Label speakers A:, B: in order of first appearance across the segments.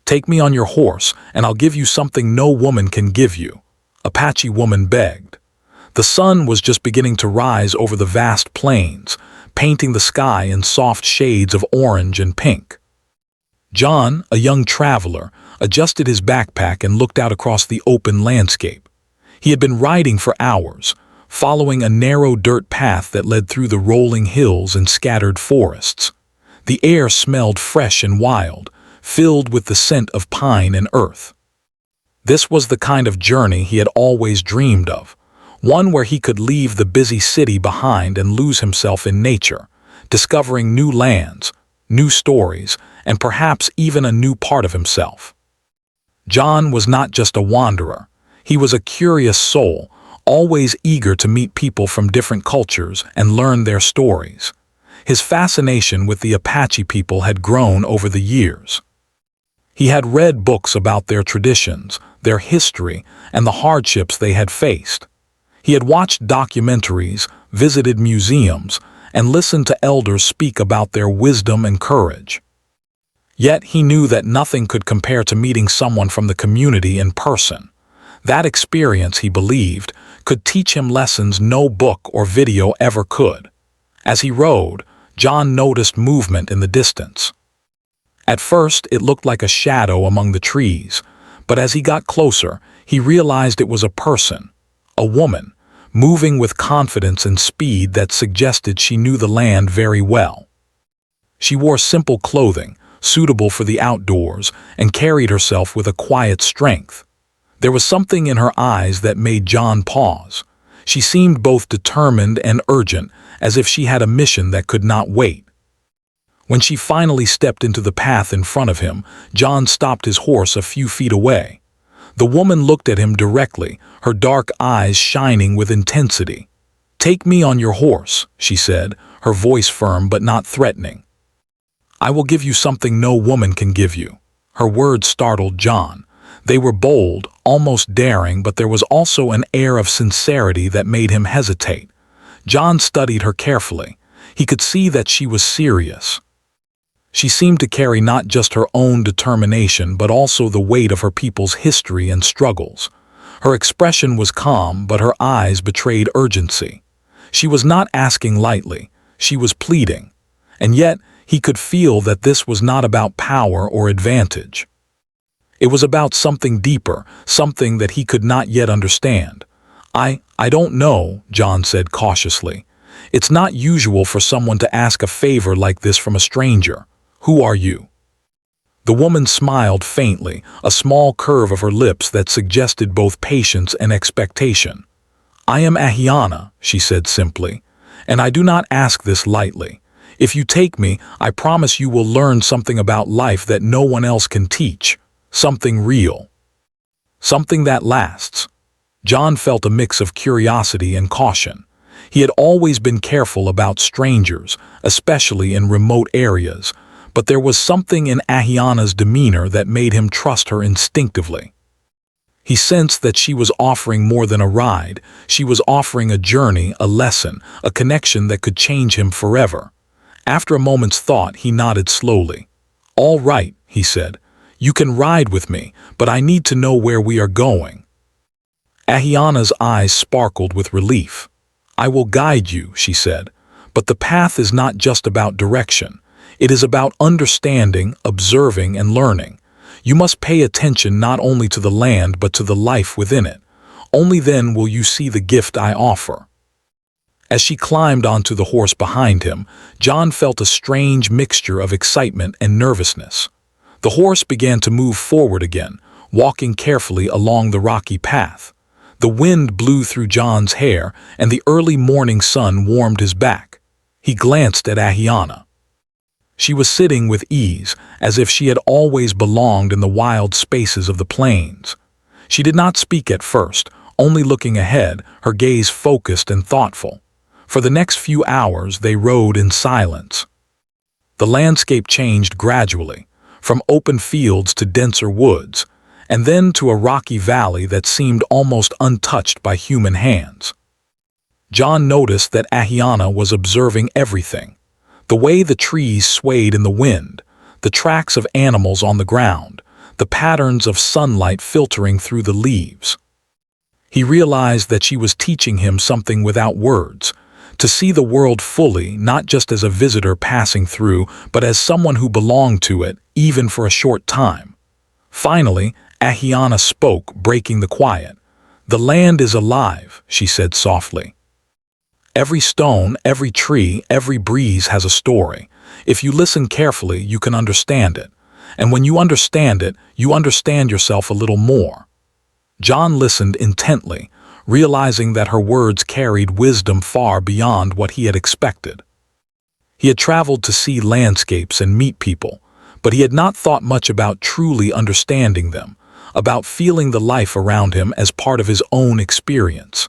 A: "Take me on your horse, and I'll give you something no woman can give you," Apache woman begged. The sun was just beginning to rise over the vast plains, painting the sky in soft shades of orange and pink. John, a young traveler, adjusted his backpack and looked out across the open landscape. He had been riding for hours, following a narrow dirt path that led through the rolling hills and scattered forests. The air smelled fresh and wild, filled with the scent of pine and earth. This was the kind of journey he had always dreamed of, one where he could leave the busy city behind and lose himself in nature, discovering new lands, new stories, and perhaps even a new part of himself. John was not just a wanderer. He was a curious soul, always eager to meet people from different cultures and learn their stories. His fascination with the Apache people had grown over the years. He had read books about their traditions, their history, and the hardships they had faced. He had watched documentaries, visited museums, and listened to elders speak about their wisdom and courage. Yet he knew that nothing could compare to meeting someone from the community in person. That experience, he believed, could teach him lessons no book or video ever could. As he rode, John noticed movement in the distance. At first, it looked like a shadow among the trees, but as he got closer, he realized it was a person, a woman, moving with confidence and speed that suggested she knew the land very well. She wore simple clothing, suitable for the outdoors, and carried herself with a quiet strength. There was something in her eyes that made John pause. She seemed both determined and urgent, as if she had a mission that could not wait. When she finally stepped into the path in front of him, John stopped his horse a few feet away. The woman looked at him directly, her dark eyes shining with intensity. "Take me on your horse," she said, her voice firm but not threatening. "I will give you something no woman can give you." Her words startled John. They were bold, almost daring, but there was also an air of sincerity that made him hesitate. John studied her carefully. He could see that she was serious. She seemed to carry not just her own determination, but also the weight of her people's history and struggles. Her expression was calm, but her eyes betrayed urgency. She was not asking lightly. She was pleading. And yet, he could feel that this was not about power or advantage. It was about something deeper, something that he could not yet understand. I don't know," John said cautiously. "It's not usual for someone to ask a favor like this from a stranger. Who are you?" The woman smiled faintly, a small curve of her lips that suggested both patience and expectation. "I am Ahiana," she said simply, "and I do not ask this lightly. If you take me, I promise you will learn something about life that no one else can teach. Something real. Something that lasts." John felt a mix of curiosity and caution. He had always been careful about strangers, especially in remote areas, but there was something in Ahiana's demeanor that made him trust her instinctively. He sensed that she was offering more than a ride. She was offering a journey, a lesson, a connection that could change him forever. After a moment's thought, he nodded slowly. "All right," he said. "You can ride with me, but I need to know where we are going." Ahiana's eyes sparkled with relief. "I will guide you," she said, "but the path is not just about direction. It is about understanding, observing, and learning. You must pay attention not only to the land but to the life within it. Only then will you see the gift I offer." As she climbed onto the horse behind him, John felt a strange mixture of excitement and nervousness. The horse began to move forward again, walking carefully along the rocky path. The wind blew through John's hair, and the early morning sun warmed his back. He glanced at Ahiana. She was sitting with ease, as if she had always belonged in the wild spaces of the plains. She did not speak at first, only looking ahead, her gaze focused and thoughtful. For the next few hours they rode in silence. The landscape changed gradually, from open fields to denser woods, and then to a rocky valley that seemed almost untouched by human hands. John noticed that Ahiana was observing everything. The way the trees swayed in the wind, the tracks of animals on the ground, the patterns of sunlight filtering through the leaves. He realized that she was teaching him something without words, to see the world fully, not just as a visitor passing through, but as someone who belonged to it, even for a short time. Finally, Ahiana spoke, breaking the quiet. "The land is alive," she said softly. "Every stone, every tree, every breeze has a story. If you listen carefully, you can understand it. And when you understand it, you understand yourself a little more." John listened intently, realizing that her words carried wisdom far beyond what he had expected. He had traveled to see landscapes and meet people, but he had not thought much about truly understanding them, about feeling the life around him as part of his own experience.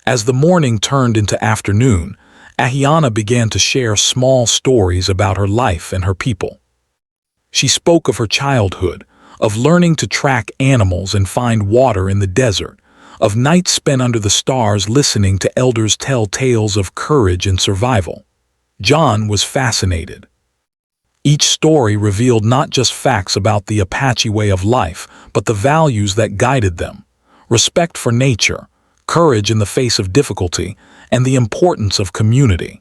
A: As the morning turned into afternoon, Ahiana began to share small stories about her life and her people. She spoke of her childhood, of learning to track animals and find water in the desert, of nights spent under the stars listening to elders tell tales of courage and survival. John was fascinated. Each story revealed not just facts about the Apache way of life, but the values that guided them: respect for nature, courage in the face of difficulty, and the importance of community.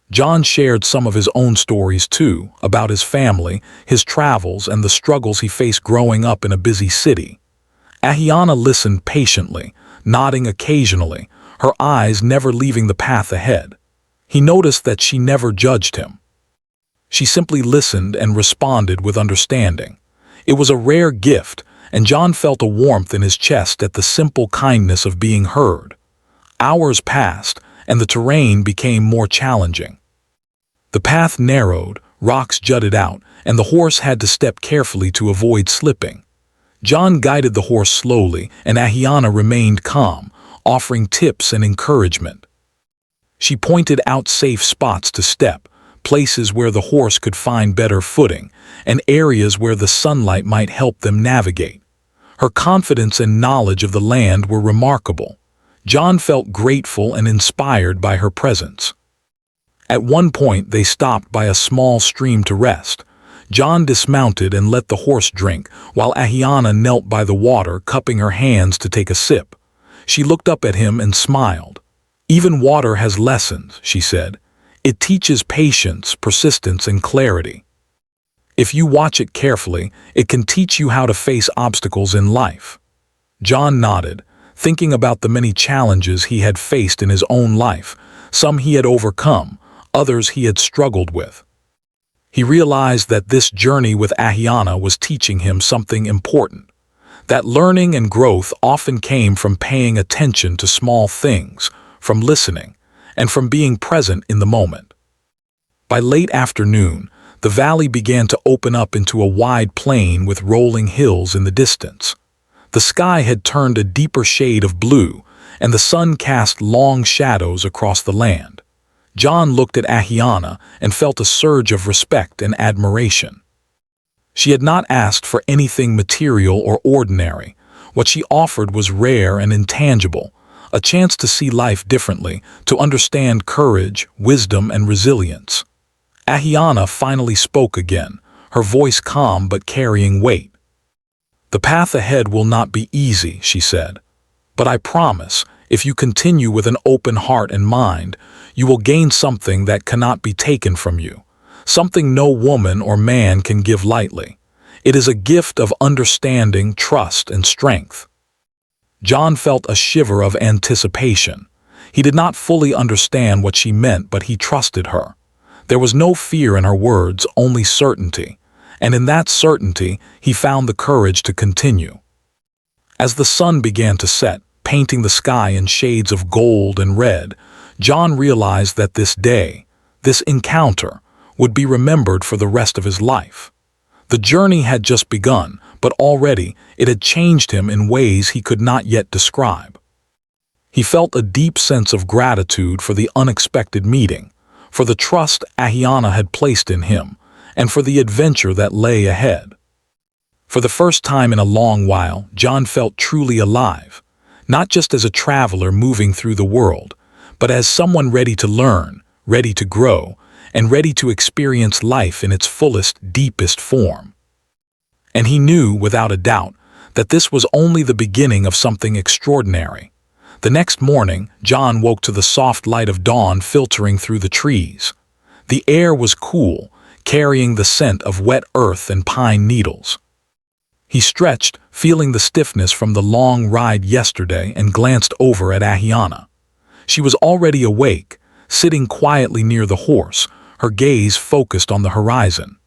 A: John shared some of his own stories too, about his family, his travels, and the struggles he faced growing up in a busy city. Ahiana listened patiently, nodding occasionally, her eyes never leaving the path ahead. He noticed that she never judged him. She simply listened and responded with understanding. It was a rare gift, and John felt a warmth in his chest at the simple kindness of being heard. Hours passed, and the terrain became more challenging. The path narrowed, rocks jutted out, and the horse had to step carefully to avoid slipping. John guided the horse slowly, and Ahiana remained calm, offering tips and encouragement. She pointed out safe spots to step, places where the horse could find better footing, and areas where the sunlight might help them navigate. Her confidence and knowledge of the land were remarkable. John felt grateful and inspired by her presence. At one point, they stopped by a small stream to rest. John dismounted and let the horse drink, while Ahiana knelt by the water, cupping her hands to take a sip. She looked up at him and smiled. "Even water has lessons," she said. "It teaches patience, persistence, and clarity. If you watch it carefully, it can teach you how to face obstacles in life." John nodded, thinking about the many challenges he had faced in his own life. Some he had overcome, others he had struggled with. He realized that this journey with Ahiana was teaching him something important, that learning and growth often came from paying attention to small things, from listening, and from being present in the moment. By late afternoon, the valley began to open up into a wide plain with rolling hills in the distance. The sky had turned a deeper shade of blue, and the sun cast long shadows across the land. John looked at Ahiana and felt a surge of respect and admiration. She had not asked for anything material or ordinary. What she offered was rare and intangible, a chance to see life differently, to understand courage, wisdom, and resilience. Ahiana finally spoke again, her voice calm but carrying weight. "The path ahead will not be easy," she said. "But I promise, if you continue with an open heart and mind, you will gain something that cannot be taken from you, something no woman or man can give lightly. It is a gift of understanding, trust, and strength." John felt a shiver of anticipation. He did not fully understand what she meant, but he trusted her. There was no fear in her words, only certainty, and in that certainty he found the courage to continue. As the sun began to set, painting the sky in shades of gold and red, John realized that this day, this encounter, would be remembered for the rest of his life. The journey had just begun, but already it had changed him in ways he could not yet describe. He felt a deep sense of gratitude for the unexpected meeting, for the trust Ahiana had placed in him, and for the adventure that lay ahead. For the first time in a long while, John felt truly alive, not just as a traveler moving through the world, but as someone ready to learn, ready to grow, and ready to experience life in its fullest, deepest form. And he knew, without a doubt, that this was only the beginning of something extraordinary. The next morning, John woke to the soft light of dawn filtering through the trees. The air was cool, carrying the scent of wet earth and pine needles. He stretched, feeling the stiffness from the long ride yesterday, and glanced over at Ahiana. She was already awake, sitting quietly near the horse, her gaze focused on the horizon.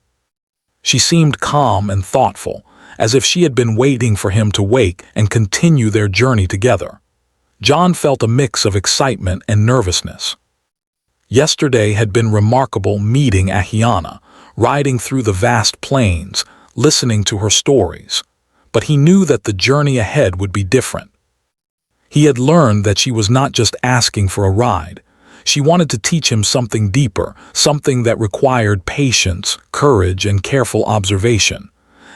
A: She seemed calm and thoughtful, as if she had been waiting for him to wake and continue their journey together. John felt a mix of excitement and nervousness. Yesterday had been remarkable, meeting Ahiana, riding through the vast plains, listening to her stories. But he knew that the journey ahead would be different. He had learned that she was not just asking for a ride. She wanted to teach him something deeper, something that required patience, courage, and careful observation.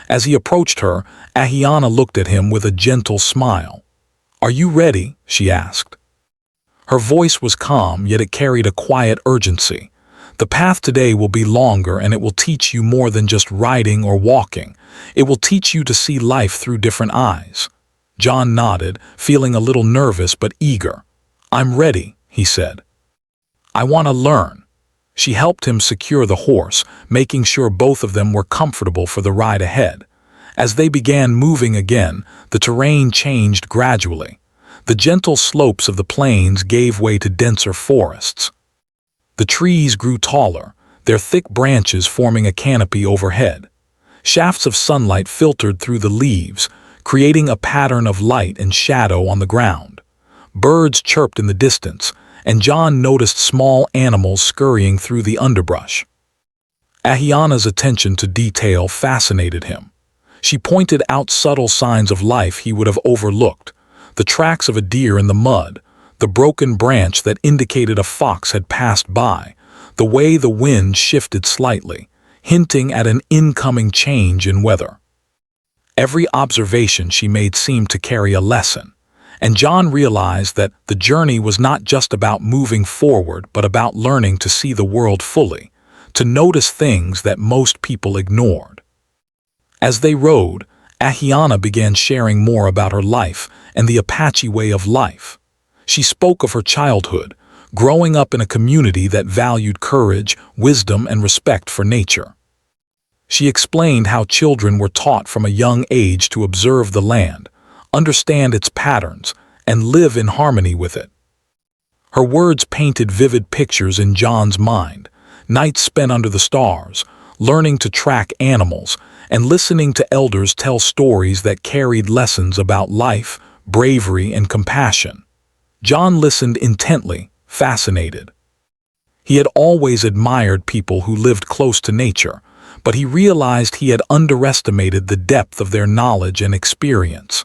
A: As he approached her, Ahiana looked at him with a gentle smile. "Are you ready?" she asked. Her voice was calm, yet it carried a quiet urgency. "The path today will be longer, and it will teach you more than just riding or walking. It will teach you to see life through different eyes." John nodded, feeling a little nervous but eager. "I'm ready," he said. "I want to learn." She helped him secure the horse, making sure both of them were comfortable for the ride ahead. As they began moving again, the terrain changed gradually. The gentle slopes of the plains gave way to denser forests. The trees grew taller, their thick branches forming a canopy overhead. Shafts of sunlight filtered through the leaves, creating a pattern of light and shadow on the ground. Birds chirped in the distance, and John noticed small animals scurrying through the underbrush. Ahiana's attention to detail fascinated him. She pointed out subtle signs of life he would have overlooked: the tracks of a deer in the mud, the broken branch that indicated a fox had passed by, the way the wind shifted slightly, hinting at an incoming change in weather. Every observation she made seemed to carry a lesson, and John realized that the journey was not just about moving forward but about learning to see the world fully, to notice things that most people ignored. As they rode, Ahiana began sharing more about her life and the Apache way of life. She spoke of her childhood, growing up in a community that valued courage, wisdom, and respect for nature. She explained how children were taught from a young age to observe the land, understand its patterns, and live in harmony with it. Her words painted vivid pictures in John's mind: nights spent under the stars, learning to track animals, and listening to elders tell stories that carried lessons about life, bravery, and compassion. John listened intently, fascinated. He had always admired people who lived close to nature, but he realized he had underestimated the depth of their knowledge and experience.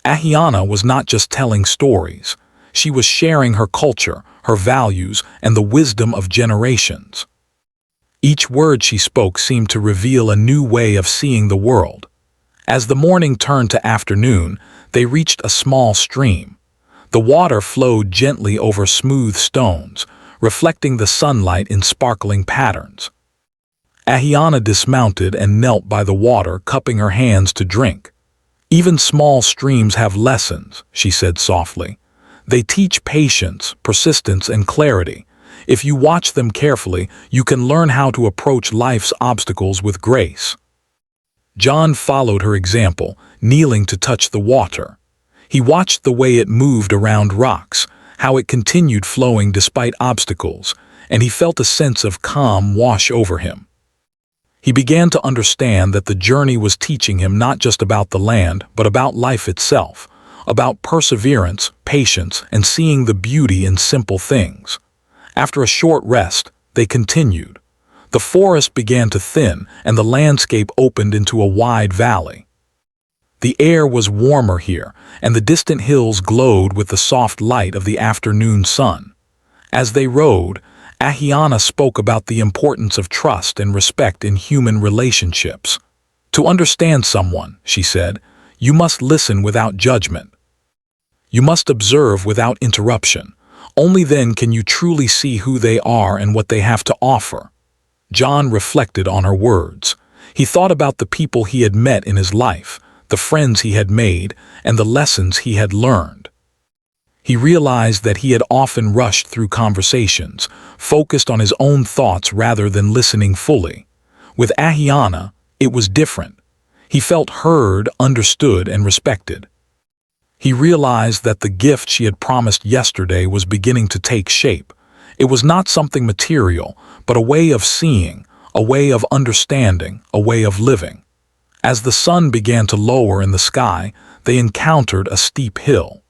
A: Ahiana was not just telling stories. She was sharing her culture, her values, and the wisdom of generations. Each word she spoke seemed to reveal a new way of seeing the world. As the morning turned to afternoon, they reached a small stream. The water flowed gently over smooth stones, reflecting the sunlight in sparkling patterns. Ahiana dismounted and knelt by the water, cupping her hands to drink. "Even small streams have lessons," she said softly. "They teach patience, persistence, and clarity. If you watch them carefully, you can learn how to approach life's obstacles with grace." John followed her example, kneeling to touch the water. He watched the way it moved around rocks, how it continued flowing despite obstacles, and he felt a sense of calm wash over him. He began to understand that the journey was teaching him not just about the land, but about life itself, about perseverance, patience, and seeing the beauty in simple things. After a short rest, they continued. The forest began to thin, and the landscape opened into a wide valley. The air was warmer here, and the distant hills glowed with the soft light of the afternoon sun. As they rode, Ahiana spoke about the importance of trust and respect in human relationships. "To understand someone," she said, "you must listen without judgment. You must observe without interruption. Only then can you truly see who they are and what they have to offer." John reflected on her words. He thought about the people he had met in his life, the friends he had made, and the lessons he had learned. He realized that he had often rushed through conversations, focused on his own thoughts rather than listening fully. With Ahiana, it was different. He felt heard, understood, and respected. He realized that the gift she had promised yesterday was beginning to take shape. It was not something material, but a way of seeing, a way of understanding, a way of living. As the sun began to lower in the sky, they encountered a steep hill.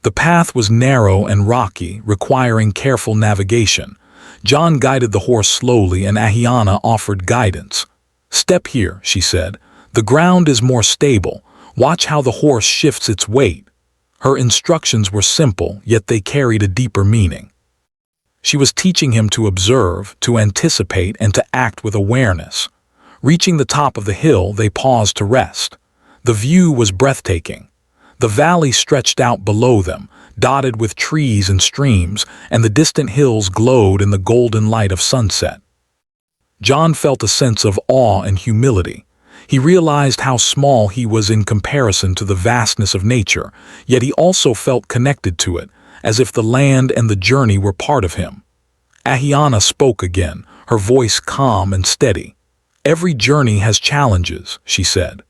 A: The path was narrow and rocky, requiring careful navigation. John guided the horse slowly and Ahiana offered guidance. "Step here," she said. "The ground is more stable. Watch how the horse shifts its weight." Her instructions were simple, yet they carried a deeper meaning. She was teaching him to observe, to anticipate, and to act with awareness. Reaching the top of the hill, they paused to rest. The view was breathtaking. The valley stretched out below them, dotted with trees and streams, and the distant hills glowed in the golden light of sunset. John felt a sense of awe and humility. He realized how small he was in comparison to the vastness of nature, yet he also felt connected to it, as if the land and the journey were part of him. Ahiana spoke again, her voice calm and steady. "Every journey has challenges," she said.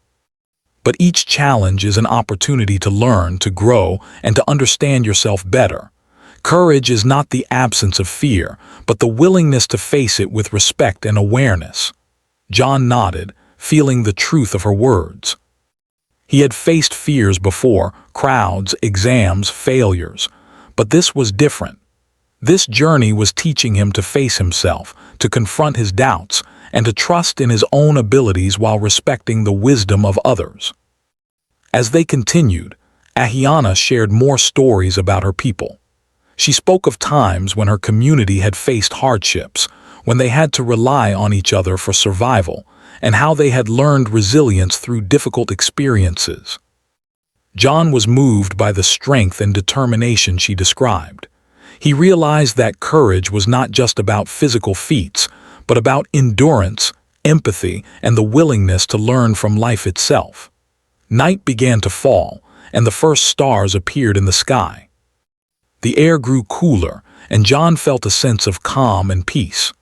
A: "But each challenge is an opportunity to learn, to grow, and to understand yourself better. Courage is not the absence of fear, but the willingness to face it with respect and awareness." John nodded, feeling the truth of her words. He had faced fears before, crowds, exams, failures. But this was different. This journey was teaching him to face himself, to confront his doubts, and to trust in his own abilities while respecting the wisdom of others. As they continued, Ahiana shared more stories about her people. She spoke of times when her community had faced hardships, when they had to rely on each other for survival, and how they had learned resilience through difficult experiences. John was moved by the strength and determination she described. He realized that courage was not just about physical feats, but about endurance, empathy, and the willingness to learn from life itself. Night began to fall, and the first stars appeared in the sky. The air grew cooler, and John felt a sense of calm and peace.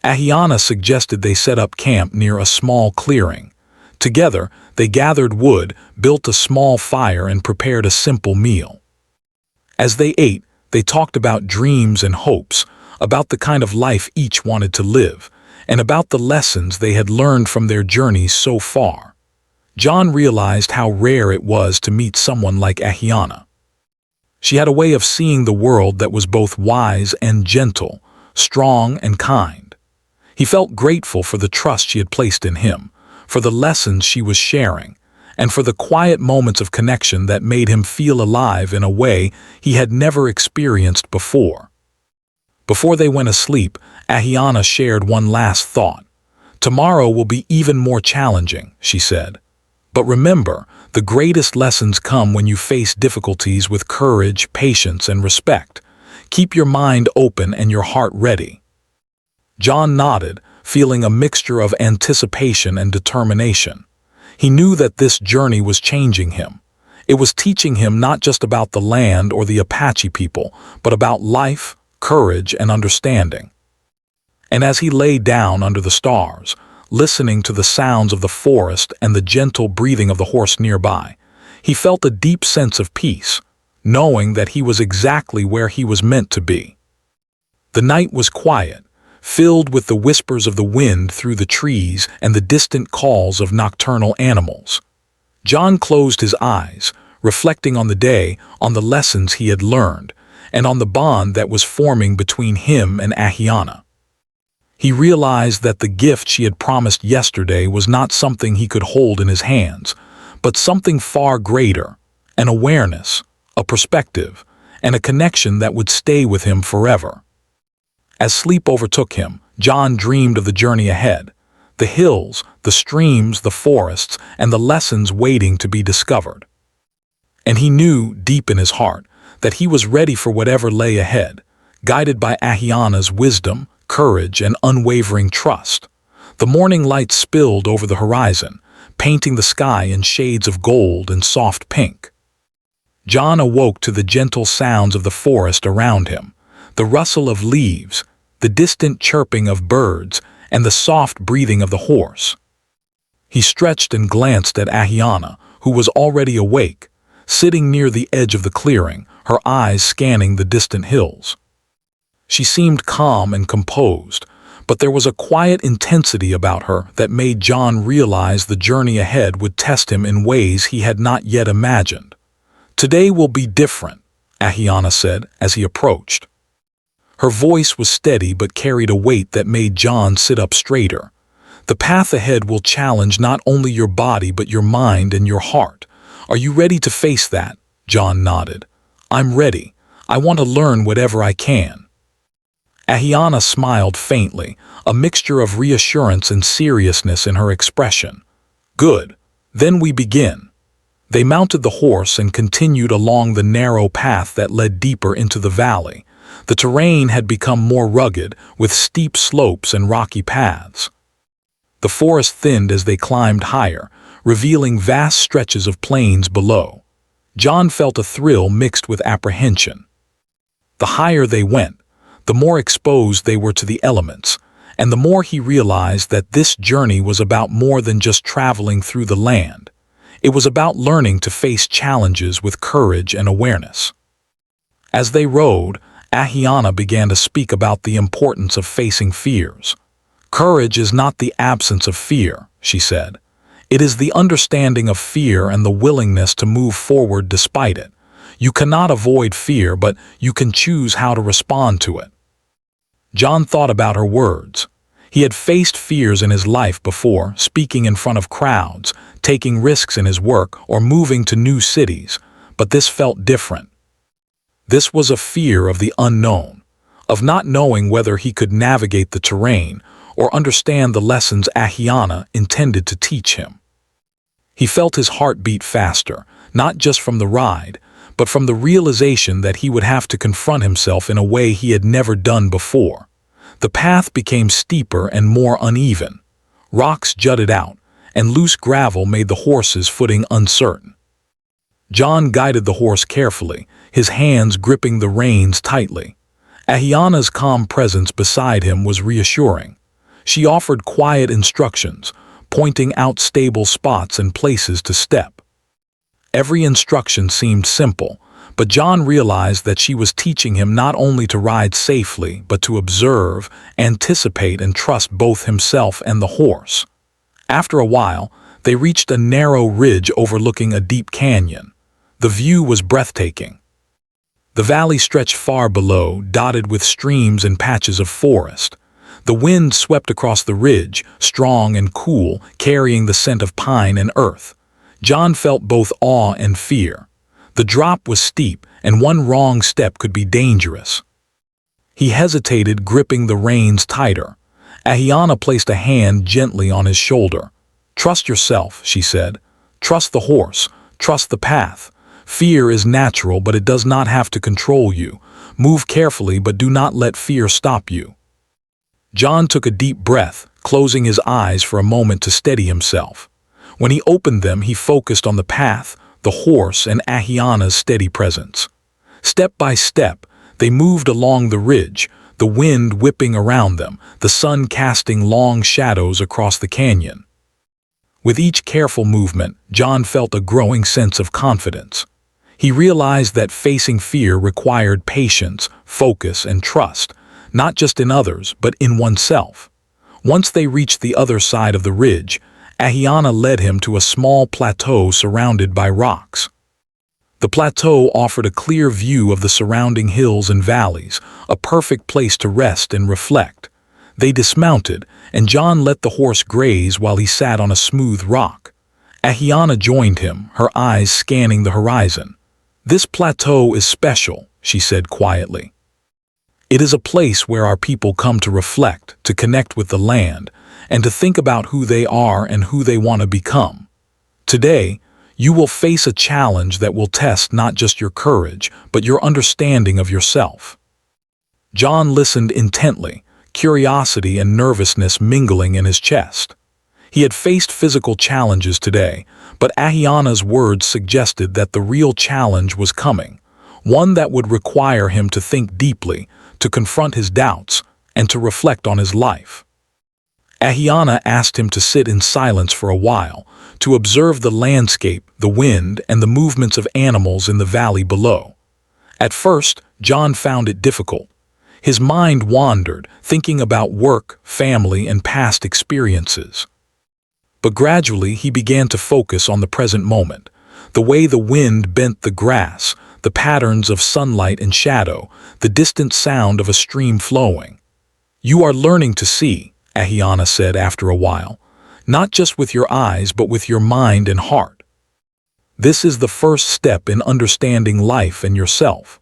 A: Ahiana suggested they set up camp near a small clearing. Together, they gathered wood, built a small fire, and prepared a simple meal. As they ate, they talked about dreams and hopes, about the kind of life each wanted to live, and about the lessons they had learned from their journeys so far. John realized how rare it was to meet someone like Ahiana. She had a way of seeing the world that was both wise and gentle, strong and kind. He felt grateful for the trust she had placed in him, for the lessons she was sharing, and for the quiet moments of connection that made him feel alive in a way he had never experienced before. Before they went asleep, Ahiana shared one last thought. "Tomorrow will be even more challenging," she said. "But remember, the greatest lessons come when you face difficulties with courage, patience, and respect. Keep your mind open and your heart ready." John nodded, feeling a mixture of anticipation and determination. He knew that this journey was changing him. It was teaching him not just about the land or the Apache people, but about life, courage, and understanding. And as he lay down under the stars, listening to the sounds of the forest and the gentle breathing of the horse nearby, he felt a deep sense of peace, knowing that he was exactly where he was meant to be. The night was quiet, filled with the whispers of the wind through the trees and the distant calls of nocturnal animals. John closed his eyes, reflecting on the day, on the lessons he had learned, and on the bond that was forming between him and Ahiana. He realized that the gift she had promised yesterday was not something he could hold in his hands, but something far greater, an awareness, a perspective, and a connection that would stay with him forever. As sleep overtook him, John dreamed of the journey ahead, the hills, the streams, the forests, and the lessons waiting to be discovered. And he knew, deep in his heart, that he was ready for whatever lay ahead, guided by Ahiana's wisdom, courage, and unwavering trust. The morning light spilled over the horizon, painting the sky in shades of gold and soft pink. John awoke to the gentle sounds of the forest around him, the rustle of leaves, the distant chirping of birds, and the soft breathing of the horse. He stretched and glanced at Ahiana, who was already awake, sitting near the edge of the clearing, her eyes scanning the distant hills. She seemed calm and composed, but there was a quiet intensity about her that made John realize the journey ahead would test him in ways he had not yet imagined. "Today will be different," Ahiana said as he approached. Her voice was steady but carried a weight that made John sit up straighter. "The path ahead will challenge not only your body but your mind and your heart. Are you ready to face that?" John nodded. "I'm ready. I want to learn whatever I can." Ahiana smiled faintly, a mixture of reassurance and seriousness in her expression. "Good. Then we begin." They mounted the horse and continued along the narrow path that led deeper into the valley. The terrain had become more rugged, with steep slopes and rocky paths. The forest thinned as they climbed higher, revealing vast stretches of plains below. John felt a thrill mixed with apprehension. The higher they went, the more exposed they were to the elements, and the more he realized that this journey was about more than just traveling through the land. It was about learning to face challenges with courage and awareness. As they rode, Ahiana began to speak about the importance of facing fears. "Courage is not the absence of fear," she said. "It is the understanding of fear and the willingness to move forward despite it. You cannot avoid fear, but you can choose how to respond to it." John thought about her words. He had faced fears in his life before, speaking in front of crowds, taking risks in his work, or moving to new cities, but this felt different. This was a fear of the unknown, of not knowing whether he could navigate the terrain or understand the lessons Ahiana intended to teach him. He felt his heart beat faster, not just from the ride, but from the realization that he would have to confront himself in a way he had never done before. The path became steeper and more uneven. Rocks jutted out, and loose gravel made the horse's footing uncertain. John guided the horse carefully, his hands gripping the reins tightly. Ahiana's calm presence beside him was reassuring. She offered quiet instructions, pointing out stable spots and places to step. Every instruction seemed simple, but John realized that she was teaching him not only to ride safely, but to observe, anticipate, and trust both himself and the horse. After a while, they reached a narrow ridge overlooking a deep canyon. The view was breathtaking. The valley stretched far below, dotted with streams and patches of forest. The wind swept across the ridge, strong and cool, carrying the scent of pine and earth. John felt both awe and fear. The drop was steep, and one wrong step could be dangerous. He hesitated, gripping the reins tighter. Ahiana placed a hand gently on his shoulder. "Trust yourself," she said. "Trust the horse. Trust the path. Fear is natural, but it does not have to control you. Move carefully, but do not let fear stop you." John took a deep breath, closing his eyes for a moment to steady himself. When he opened them, he focused on the path, the horse, and Ahiana's steady presence. Step by step, they moved along the ridge, the wind whipping around them, the sun casting long shadows across the canyon. With each careful movement, John felt a growing sense of confidence. He realized that facing fear required patience, focus, and trust, not just in others, but in oneself. Once they reached the other side of the ridge, Ahiana led him to a small plateau surrounded by rocks. The plateau offered a clear view of the surrounding hills and valleys, a perfect place to rest and reflect. They dismounted, and John let the horse graze while he sat on a smooth rock. Ahiana joined him, her eyes scanning the horizon. "This plateau is special," she said quietly. "It is a place where our people come to reflect, to connect with the land, and to think about who they are and who they want to become. Today, you will face a challenge that will test not just your courage, but your understanding of yourself." John listened intently, curiosity and nervousness mingling in his chest. He had faced physical challenges today, but Ahiana's words suggested that the real challenge was coming, one that would require him to think deeply, to confront his doubts, and to reflect on his life. Ahiana asked him to sit in silence for a while, to observe the landscape, the wind, and the movements of animals in the valley below. At first, John found it difficult. His mind wandered, thinking about work, family, and past experiences. But gradually he began to focus on the present moment, the way the wind bent the grass, the patterns of sunlight and shadow, the distant sound of a stream flowing. "You are learning to see," Ahiana said after a while, "not just with your eyes but with your mind and heart. This is the first step in understanding life and yourself."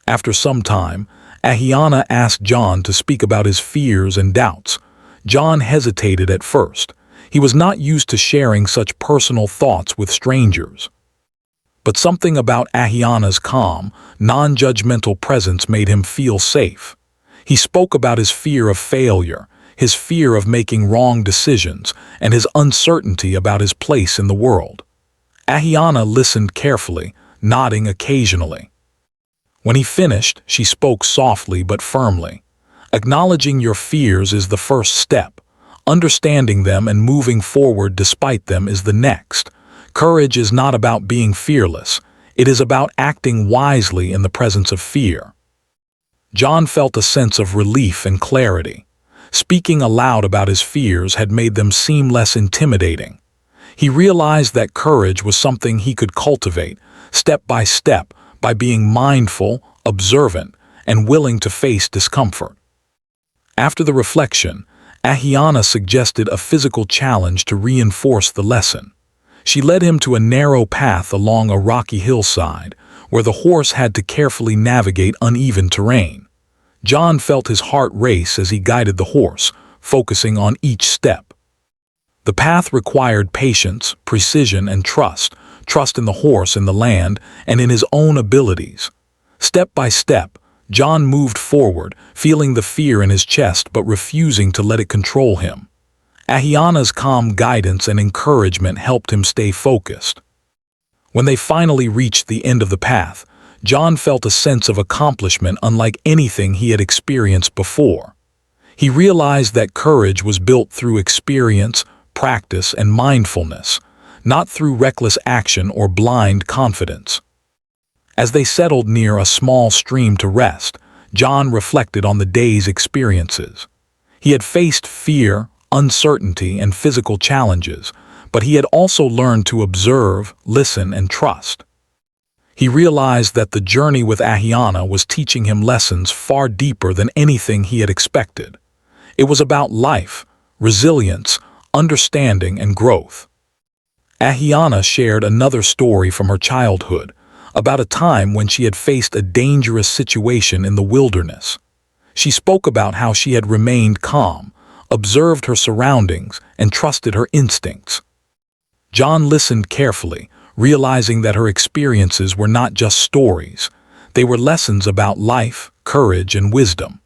A: After some time, Ahiana asked John to speak about his fears and doubts. John hesitated at first. He was not used to sharing such personal thoughts with strangers. But something about Ahiana's calm, non-judgmental presence made him feel safe. He spoke about his fear of failure, his fear of making wrong decisions, and his uncertainty about his place in the world. Ahiana listened carefully, nodding occasionally. When he finished, she spoke softly but firmly. "Acknowledging your fears is the first step. Understanding them and moving forward despite them is the next. Courage is not about being fearless. It is about acting wisely in the presence of fear." John felt a sense of relief and clarity. Speaking aloud about his fears had made them seem less intimidating. He realized that courage was something he could cultivate, step by step, by being mindful, observant, and willing to face discomfort. After the reflection, Ahiana suggested a physical challenge to reinforce the lesson. She led him to a narrow path along a rocky hillside, where the horse had to carefully navigate uneven terrain. John felt his heart race as he guided the horse, focusing on each step. The path required patience, precision, and trust in the horse, in the land, and in his own abilities. Step by step, John moved forward, feeling the fear in his chest but refusing to let it control him. Ahiana's calm guidance and encouragement helped him stay focused. When they finally reached the end of the path, John felt a sense of accomplishment unlike anything he had experienced before. He realized that courage was built through experience, practice, and mindfulness, not through reckless action or blind confidence. As they settled near a small stream to rest, John reflected on the day's experiences. He had faced fear, uncertainty, and physical challenges, but he had also learned to observe, listen, and trust. He realized that the journey with Ahiana was teaching him lessons far deeper than anything he had expected. It was about life, resilience, understanding, and growth. Ahiana shared another story from her childhood, about a time when she had faced a dangerous situation in the wilderness. She spoke about how she had remained calm, observed her surroundings, and trusted her instincts. John listened carefully, realizing that her experiences were not just stories. They were lessons about life, courage, and wisdom.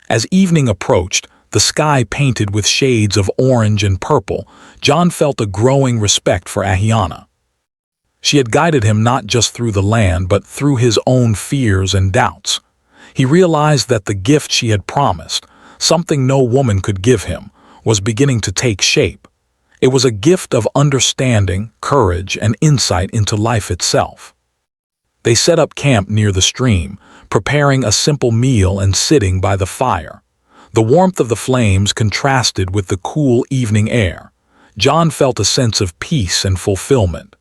A: As evening approached, the sky painted with shades of orange and purple, John felt a growing respect for Ahiana. She had guided him not just through the land but through his own fears and doubts. He realized that the gift she had promised, something no woman could give him, was beginning to take shape. It was a gift of understanding, courage, and insight into life itself. They set up camp near the stream, preparing a simple meal and sitting by the fire. The warmth of the flames contrasted with the cool evening air. John felt a sense of peace and fulfillment.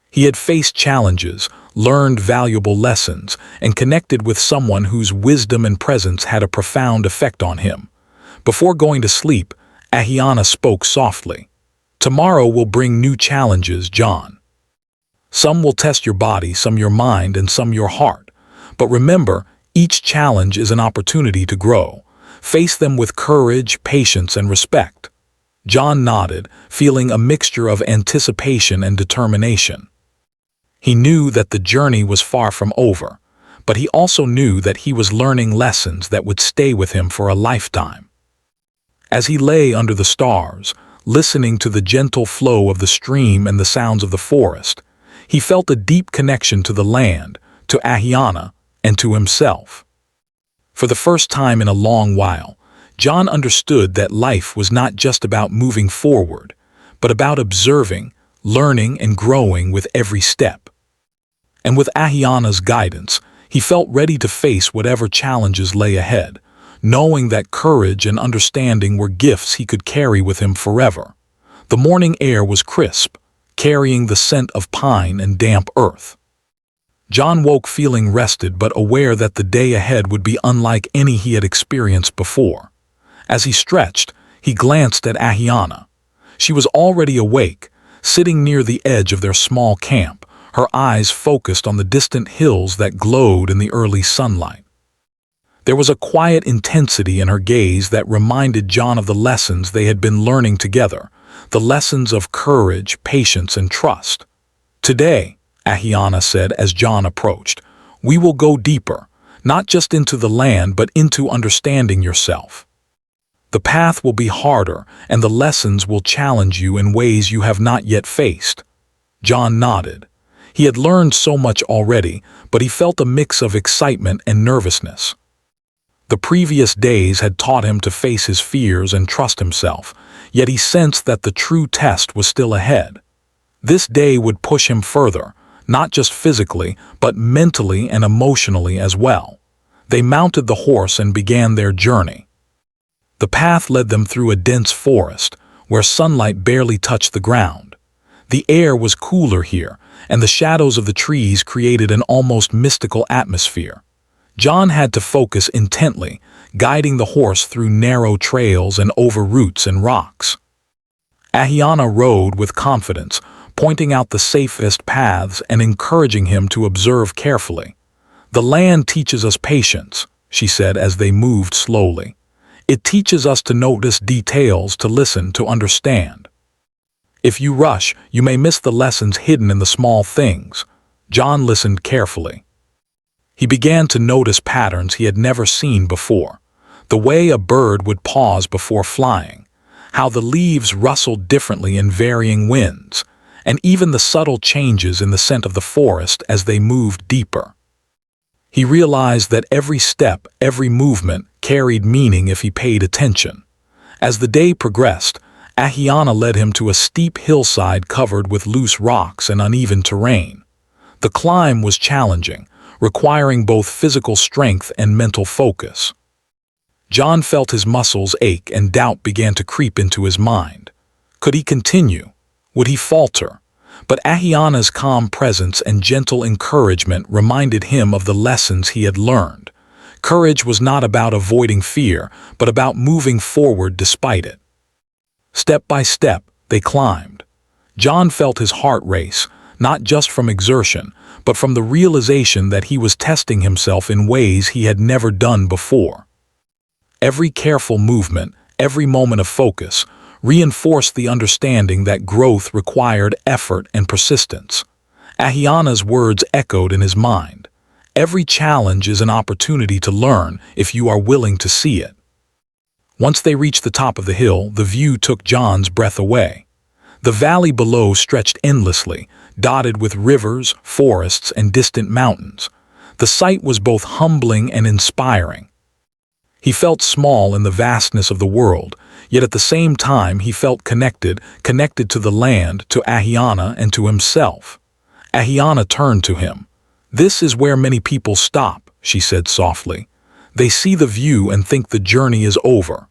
A: He had faced challenges, learned valuable lessons, and connected with someone whose wisdom and presence had a profound effect on him. Before going to sleep, Ahiana spoke softly. "Tomorrow will bring new challenges, John. Some will test your body, some your mind, and some your heart. But remember, each challenge is an opportunity to grow. Face them with courage, patience, and respect." John nodded, feeling a mixture of anticipation and determination. He knew that the journey was far from over, but he also knew that he was learning lessons that would stay with him for a lifetime. As he lay under the stars, listening to the gentle flow of the stream and the sounds of the forest, he felt a deep connection to the land, to Ahiana, and to himself. For the first time in a long while, John understood that life was not just about moving forward, but about observing, learning, and growing with every step. And with Ahiana's guidance, he felt ready to face whatever challenges lay ahead, knowing that courage and understanding were gifts he could carry with him forever. The morning air was crisp, carrying the scent of pine and damp earth. John woke feeling rested but aware that the day ahead would be unlike any he had experienced before. As he stretched, he glanced at Ahiana. She was already awake, sitting near the edge of their small camp, her eyes focused on the distant hills that glowed in the early sunlight. There was a quiet intensity in her gaze that reminded John of the lessons they had been learning together, the lessons of courage, patience, and trust. "Today," Ahiana said as John approached, "we will go deeper, not just into the land but into understanding yourself. The path will be harder and the lessons will challenge you in ways you have not yet faced." John nodded. He had learned so much already, but he felt a mix of excitement and nervousness. The previous days had taught him to face his fears and trust himself, yet he sensed that the true test was still ahead. This day would push him further, not just physically, but mentally and emotionally as well. They mounted the horse and began their journey. The path led them through a dense forest, where sunlight barely touched the ground. The air was cooler here, and the shadows of the trees created an almost mystical atmosphere. John had to focus intently, guiding the horse through narrow trails and over roots and rocks. Ahiana rode with confidence, pointing out the safest paths and encouraging him to observe carefully. "The land teaches us patience," she said as they moved slowly. "It teaches us to notice details, to listen, to understand. If you rush, you may miss the lessons hidden in the small things." John listened carefully. He began to notice patterns he had never seen before. The way a bird would pause before flying, how the leaves rustled differently in varying winds, and even the subtle changes in the scent of the forest as they moved deeper. He realized that every step, every movement, carried meaning if he paid attention. As the day progressed, Ahiana led him to a steep hillside covered with loose rocks and uneven terrain. The climb was challenging, requiring both physical strength and mental focus. John felt his muscles ache and doubt began to creep into his mind. Could he continue? Would he falter? But Ahiana's calm presence and gentle encouragement reminded him of the lessons he had learned. Courage was not about avoiding fear, but about moving forward despite it. Step by step, they climbed. John felt his heart race, not just from exertion, but from the realization that he was testing himself in ways he had never done before. Every careful movement, every moment of focus, reinforced the understanding that growth required effort and persistence. Ahiana's words echoed in his mind. Every challenge is an opportunity to learn if you are willing to see it. Once they reached the top of the hill, the view took John's breath away. The valley below stretched endlessly, dotted with rivers, forests, and distant mountains. The sight was both humbling and inspiring. He felt small in the vastness of the world, yet at the same time he felt connected to the land, to Ahiana, and to himself. Ahiana turned to him. "This is where many people stop," she said softly. "They see the view and think the journey is over.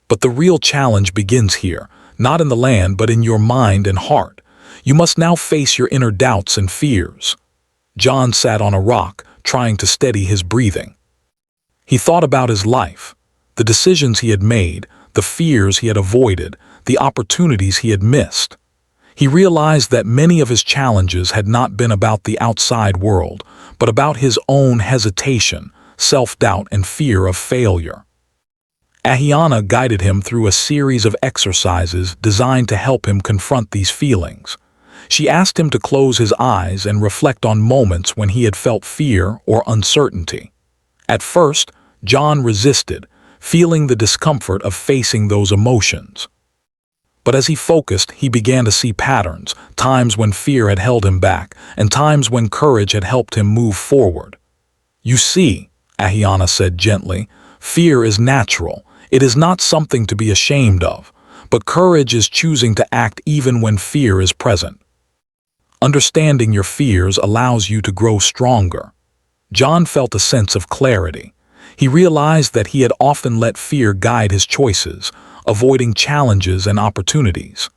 A: But the real challenge begins here, not in the land but in your mind and heart. You must now face your inner doubts and fears." John sat on a rock, trying to steady his breathing. He thought about his life, the decisions he had made, the fears he had avoided, the opportunities he had missed. He realized that many of his challenges had not been about the outside world, but about his own hesitation, self-doubt, and fear of failure. Ahiana guided him through a series of exercises designed to help him confront these feelings. She asked him to close his eyes and reflect on moments when he had felt fear or uncertainty. At first, John resisted, feeling the discomfort of facing those emotions. But as he focused, he began to see patterns, times when fear had held him back, and times when courage had helped him move forward. "You see," Ahiana said gently, "fear is natural. It is not something to be ashamed of, but courage is choosing to act even when fear is present. Understanding your fears allows you to grow stronger." John felt a sense of clarity. He realized that he had often let fear guide his choices, avoiding challenges and opportunities.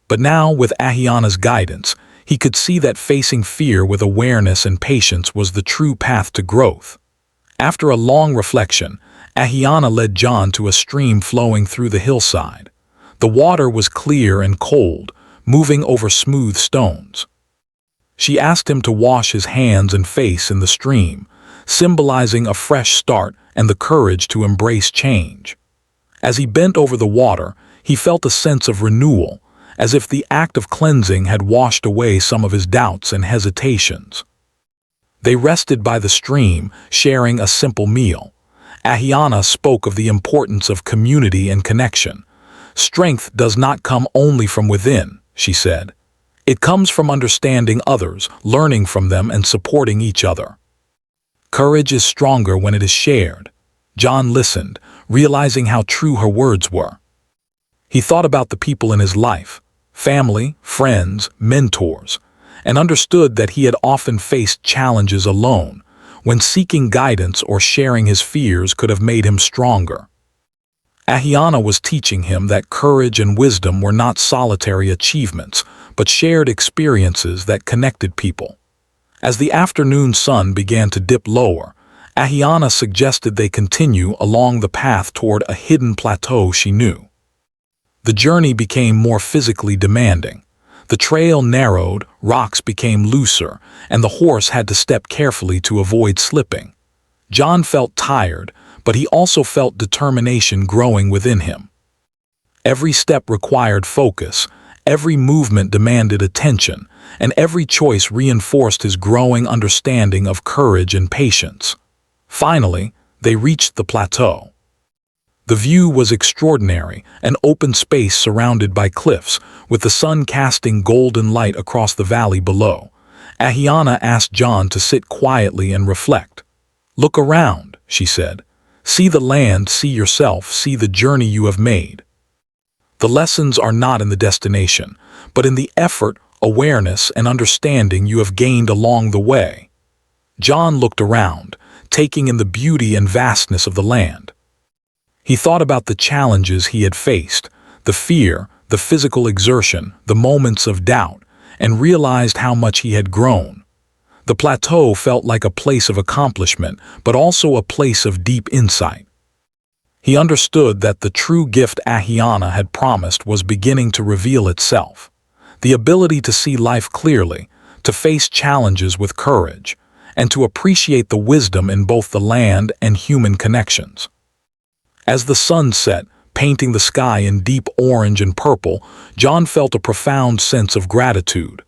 A: But now, with Ahiana's guidance, he could see that facing fear with awareness and patience was the true path to growth. After a long reflection, Ahiana led John to a stream flowing through the hillside. The water was clear and cold, moving over smooth stones. She asked him to wash his hands and face in the stream, symbolizing a fresh start and the courage to embrace change. As he bent over the water, he felt a sense of renewal, as if the act of cleansing had washed away some of his doubts and hesitations. They rested by the stream, sharing a simple meal. Ahiana spoke of the importance of community and connection. "Strength does not come only from within," she said. "It comes from understanding others, learning from them, and supporting each other. Courage is stronger when it is shared." John listened, realizing how true her words were. He thought about the people in his life, family, friends, mentors, and understood that he had often faced challenges alone, when seeking guidance or sharing his fears could have made him stronger. Ahiana was teaching him that courage and wisdom were not solitary achievements, but shared experiences that connected people. As the afternoon sun began to dip lower, Ahiana suggested they continue along the path toward a hidden plateau she knew. The journey became more physically demanding. The trail narrowed, rocks became looser, and the horse had to step carefully to avoid slipping. John felt tired, but he also felt determination growing within him. Every step required focus, every movement demanded attention, and every choice reinforced his growing understanding of courage and patience. Finally, they reached the plateau. The view was extraordinary, an open space surrounded by cliffs, with the sun casting golden light across the valley below. Ahiana asked John to sit quietly and reflect. "Look around," she said. "See the land, see yourself, see the journey you have made. The lessons are not in the destination, but in the effort, awareness, and understanding you have gained along the way." John looked around, taking in the beauty and vastness of the land. He thought about the challenges he had faced, the fear, the physical exertion, the moments of doubt, and realized how much he had grown. The plateau felt like a place of accomplishment, but also a place of deep insight. He understood that the true gift Ahiana had promised was beginning to reveal itself. The ability to see life clearly, to face challenges with courage, and to appreciate the wisdom in both the land and human connections. As the sun set, painting the sky in deep orange and purple, John felt a profound sense of gratitude.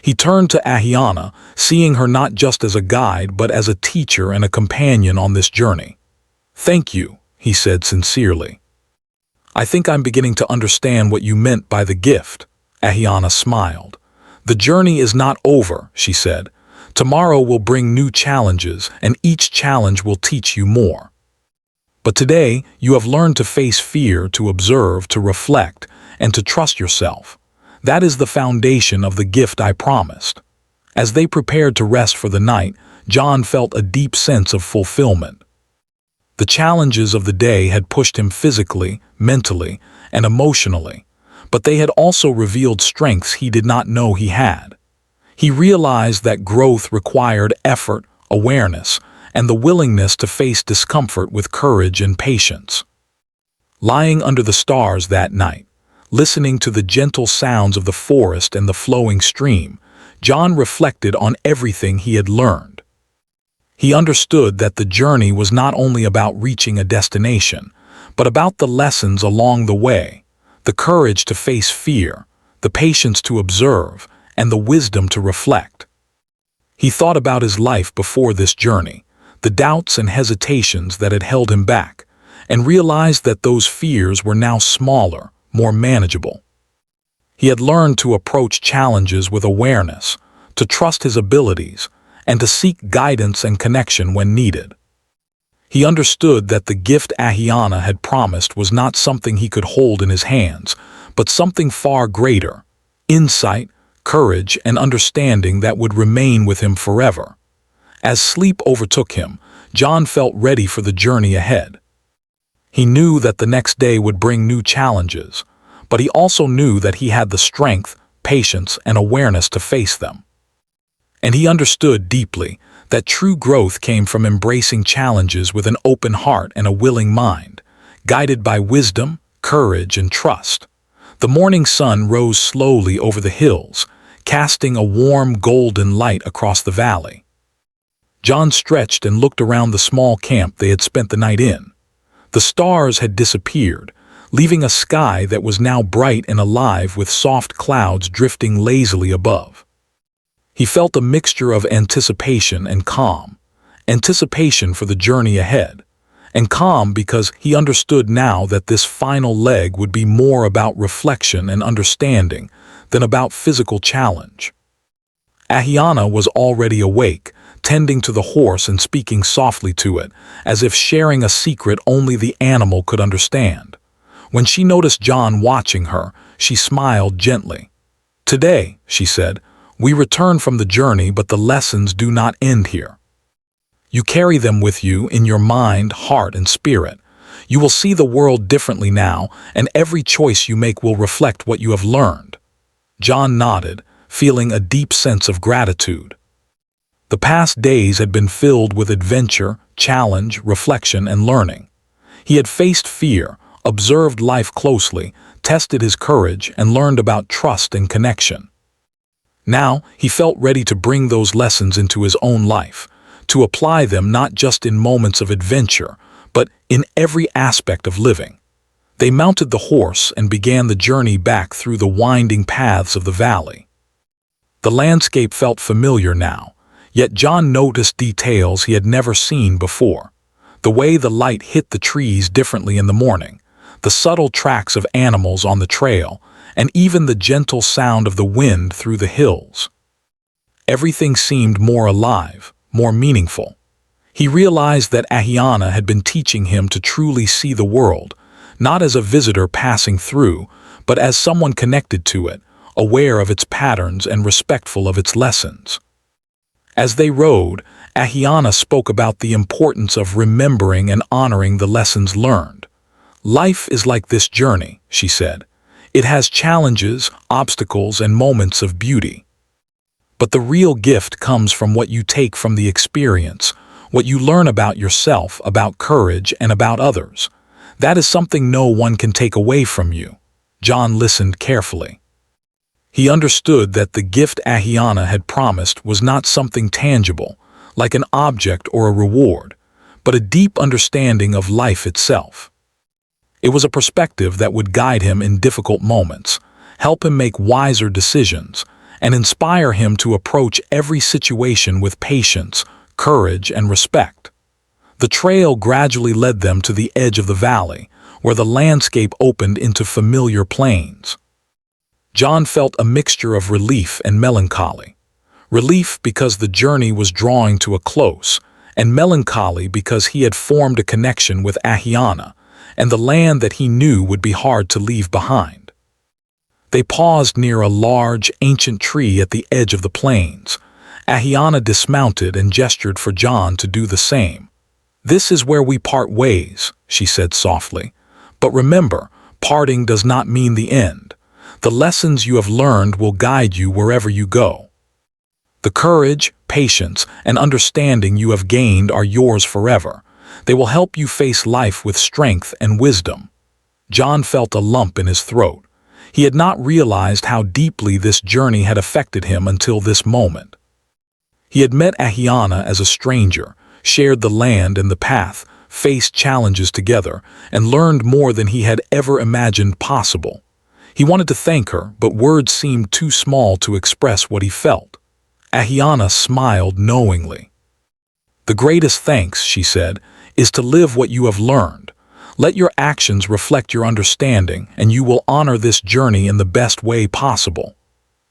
A: He turned to Ahiana, seeing her not just as a guide but as a teacher and a companion on this journey. "Thank you," he said sincerely. "I think I'm beginning to understand what you meant by the gift." Ahiana smiled. "The journey is not over," she said. "Tomorrow will bring new challenges, and each challenge will teach you more. But today, you have learned to face fear, to observe, to reflect, and to trust yourself. That is the foundation of the gift I promised." As they prepared to rest for the night, John felt a deep sense of fulfillment. The challenges of the day had pushed him physically, mentally, and emotionally, but they had also revealed strengths he did not know he had. He realized that growth required effort, awareness, and the willingness to face discomfort with courage and patience. Lying under the stars that night, listening to the gentle sounds of the forest and the flowing stream, John reflected on everything he had learned. He understood that the journey was not only about reaching a destination, but about the lessons along the way, the courage to face fear, the patience to observe, and the wisdom to reflect. He thought about his life before this journey, the doubts and hesitations that had held him back, and realized that those fears were now smaller, more manageable. He had learned to approach challenges with awareness, to trust his abilities, and to seek guidance and connection when needed. He understood that the gift Ahiana had promised was not something he could hold in his hands, but something far greater: insight, courage, and understanding that would remain with him forever. As sleep overtook him, John felt ready for the journey ahead. He knew that the next day would bring new challenges, but he also knew that he had the strength, patience, and awareness to face them. And he understood deeply that true growth came from embracing challenges with an open heart and a willing mind, guided by wisdom, courage, and trust. The morning sun rose slowly over the hills, casting a warm golden light across the valley. John stretched and looked around the small camp they had spent the night in. The stars had disappeared, leaving a sky that was now bright and alive with soft clouds drifting lazily above. He felt a mixture of anticipation and calm. Anticipation for the journey ahead, and calm because he understood now that this final leg would be more about reflection and understanding than about physical challenge. Ahiana was already awake, tending to the horse and speaking softly to it, as if sharing a secret only the animal could understand. When she noticed John watching her, she smiled gently. "Today," she said, "we return from the journey, but the lessons do not end here. You carry them with you in your mind, heart, and spirit. You will see the world differently now, and every choice you make will reflect what you have learned." John nodded, feeling a deep sense of gratitude. The past days had been filled with adventure, challenge, reflection, and learning. He had faced fear, observed life closely, tested his courage, and learned about trust and connection. Now, he felt ready to bring those lessons into his own life, to apply them not just in moments of adventure, but in every aspect of living. They mounted the horse and began the journey back through the winding paths of the valley. The landscape felt familiar now, yet John noticed details he had never seen before. The way the light hit the trees differently in the morning, the subtle tracks of animals on the trail, and even the gentle sound of the wind through the hills. Everything seemed more alive, more meaningful. He realized that Ahiana had been teaching him to truly see the world, not as a visitor passing through, but as someone connected to it, aware of its patterns and respectful of its lessons. As they rode, Ahiana spoke about the importance of remembering and honoring the lessons learned. "Life is like this journey," she said. "It has challenges, obstacles, and moments of beauty. But the real gift comes from what you take from the experience, what you learn about yourself, about courage, and about others. That is something no one can take away from you." John listened carefully. He understood that the gift Ahiana had promised was not something tangible, like an object or a reward, but a deep understanding of life itself. It was a perspective that would guide him in difficult moments, help him make wiser decisions, and inspire him to approach every situation with patience, courage, and respect. The trail gradually led them to the edge of the valley, where the landscape opened into familiar plains. John felt a mixture of relief and melancholy. Relief because the journey was drawing to a close, and melancholy because he had formed a connection with Ahiana, and the land that he knew would be hard to leave behind. They paused near a large, ancient tree at the edge of the plains. Ahiana dismounted and gestured for John to do the same. "This is where we part ways," she said softly. "But remember, parting does not mean the end. The lessons you have learned will guide you wherever you go. The courage, patience, and understanding you have gained are yours forever. They will help you face life with strength and wisdom." John felt a lump in his throat. He had not realized how deeply this journey had affected him until this moment. He had met Ahiana as a stranger, shared the land and the path, faced challenges together, and learned more than he had ever imagined possible. He wanted to thank her, but words seemed too small to express what he felt. Ahiana smiled knowingly. "The greatest thanks," she said, "is to live what you have learned. Let your actions reflect your understanding, and you will honor this journey in the best way possible."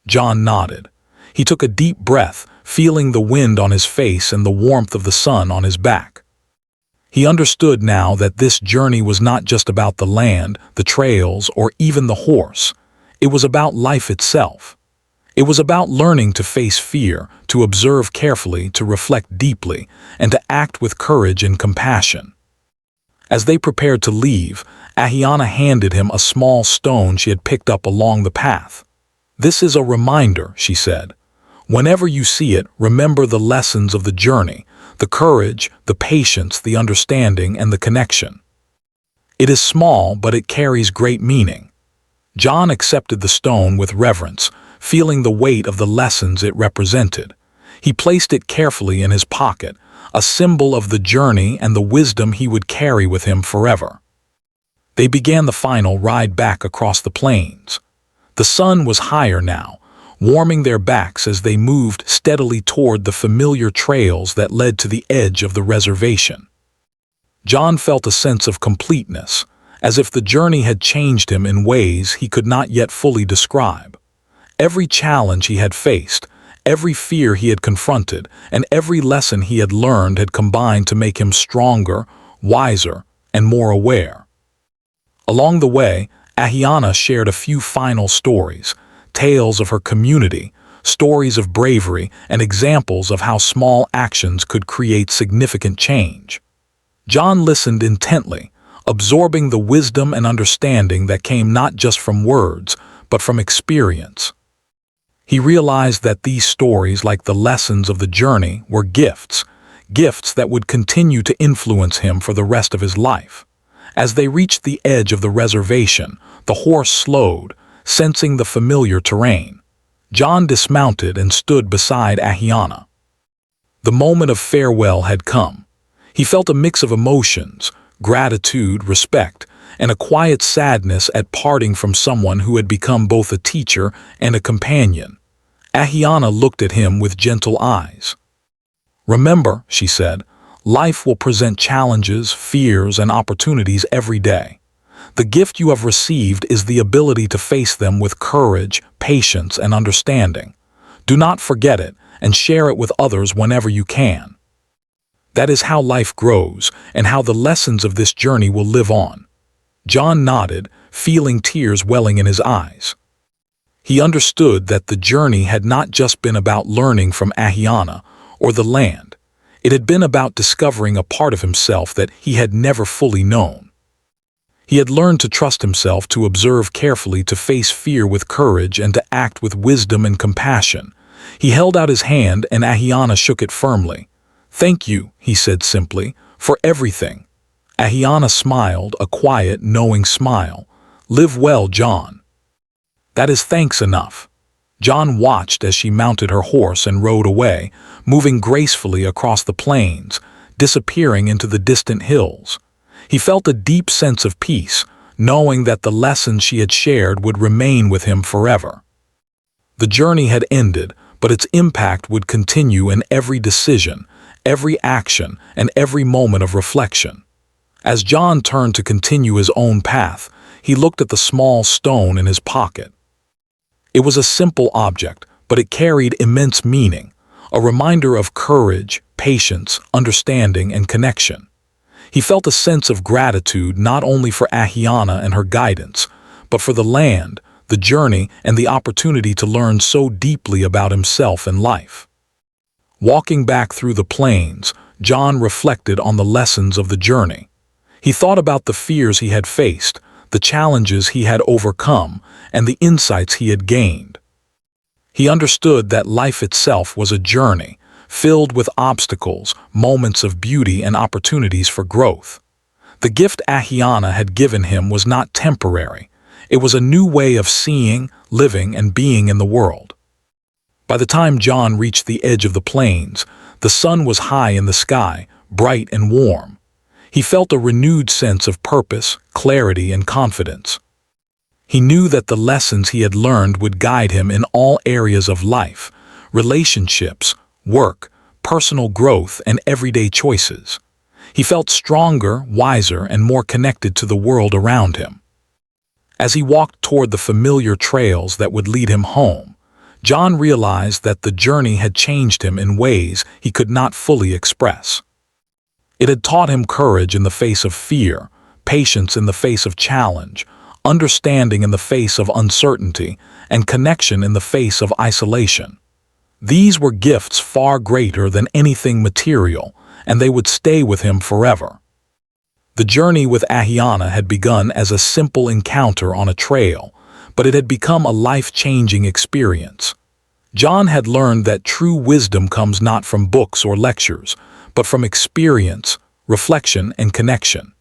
A: John nodded. He took a deep breath, feeling the wind on his face and the warmth of the sun on his back. He understood now that this journey was not just about the land, the trails, or even the horse. It was about life itself. It was about learning to face fear, to observe carefully, to reflect deeply, and to act with courage and compassion. As they prepared to leave, Ahiana handed him a small stone she had picked up along the path. "This is a reminder," she said. "Whenever you see it, remember the lessons of the journey, the courage, the patience, the understanding, and the connection. It is small, but it carries great meaning." John accepted the stone with reverence, feeling the weight of the lessons it represented. He placed it carefully in his pocket, a symbol of the journey and the wisdom he would carry with him forever. They began the final ride back across the plains. The sun was higher now, warming their backs as they moved steadily toward the familiar trails that led to the edge of the reservation. John felt a sense of completeness, as if the journey had changed him in ways he could not yet fully describe. Every challenge he had faced, every fear he had confronted, and every lesson he had learned had combined to make him stronger, wiser, and more aware. Along the way, Ahiana shared a few final stories, tales of her community, stories of bravery, and examples of how small actions could create significant change. John listened intently, absorbing the wisdom and understanding that came not just from words, but from experience. He realized that these stories, like the lessons of the journey, were gifts that would continue to influence him for the rest of his life. As they reached the edge of the reservation, the horse slowed, sensing the familiar terrain. John dismounted and stood beside Ahiana. The moment of farewell had come. He felt a mix of emotions, gratitude, respect, and a quiet sadness at parting from someone who had become both a teacher and a companion. Ahiana looked at him with gentle eyes. "Remember," she said, "life will present challenges, fears, and opportunities every day. The gift you have received is the ability to face them with courage, patience, and understanding. Do not forget it, and share it with others whenever you can. That is how life grows, and how the lessons of this journey will live on." John nodded, feeling tears welling in his eyes. He understood that the journey had not just been about learning from Ahiana or the land. It had been about discovering a part of himself that he had never fully known. He had learned to trust himself, to observe carefully, to face fear with courage, and to act with wisdom and compassion. He held out his hand, and Ahiana shook it firmly. "Thank you," he said simply, "for everything." Ahiana smiled, a quiet, knowing smile. "Live well, John." "That is thanks enough." John watched as she mounted her horse and rode away, moving gracefully across the plains, disappearing into the distant hills. He felt a deep sense of peace, knowing that the lessons she had shared would remain with him forever. The journey had ended, but its impact would continue in every decision, every action, and every moment of reflection. As John turned to continue his own path, he looked at the small stone in his pocket. It was a simple object, but it carried immense meaning, a reminder of courage, patience, understanding, and connection. He felt a sense of gratitude not only for Ahiana and her guidance, but for the land, the journey, and the opportunity to learn so deeply about himself and life. Walking back through the plains, John reflected on the lessons of the journey. He thought about the fears he had faced, the challenges he had overcome, and the insights he had gained. He understood that life itself was a journey, filled with obstacles, moments of beauty, and opportunities for growth. The gift Ahiana had given him was not temporary. It was a new way of seeing, living, and being in the world. By the time John reached the edge of the plains, the sun was high in the sky, bright and warm. He felt a renewed sense of purpose, clarity, and confidence. He knew that the lessons he had learned would guide him in all areas of life: relationships, work, personal growth, and everyday choices. He felt stronger, wiser, and more connected to the world around him. As he walked toward the familiar trails that would lead him home, John realized that the journey had changed him in ways he could not fully express. It had taught him courage in the face of fear, patience in the face of challenge, understanding in the face of uncertainty, and connection in the face of isolation. These were gifts far greater than anything material, and they would stay with him forever. The journey with Ahiana had begun as a simple encounter on a trail, but it had become a life-changing experience. John had learned that true wisdom comes not from books or lectures, but from experience, reflection, and connection.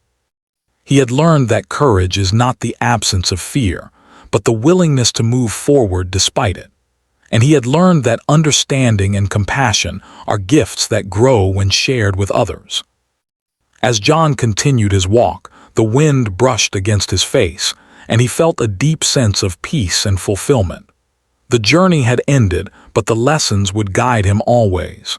A: He had learned that courage is not the absence of fear, but the willingness to move forward despite it. And he had learned that understanding and compassion are gifts that grow when shared with others. As John continued his walk, the wind brushed against his face, and he felt a deep sense of peace and fulfillment. The journey had ended, but the lessons would guide him always.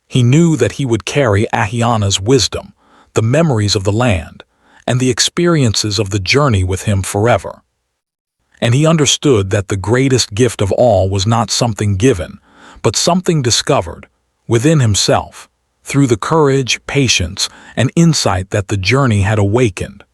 A: He knew that he would carry Ahiana's wisdom, the memories of the land, and the experiences of the journey with him forever. And he understood that the greatest gift of all was not something given, but something discovered within himself, through the courage, patience, and insight that the journey had awakened.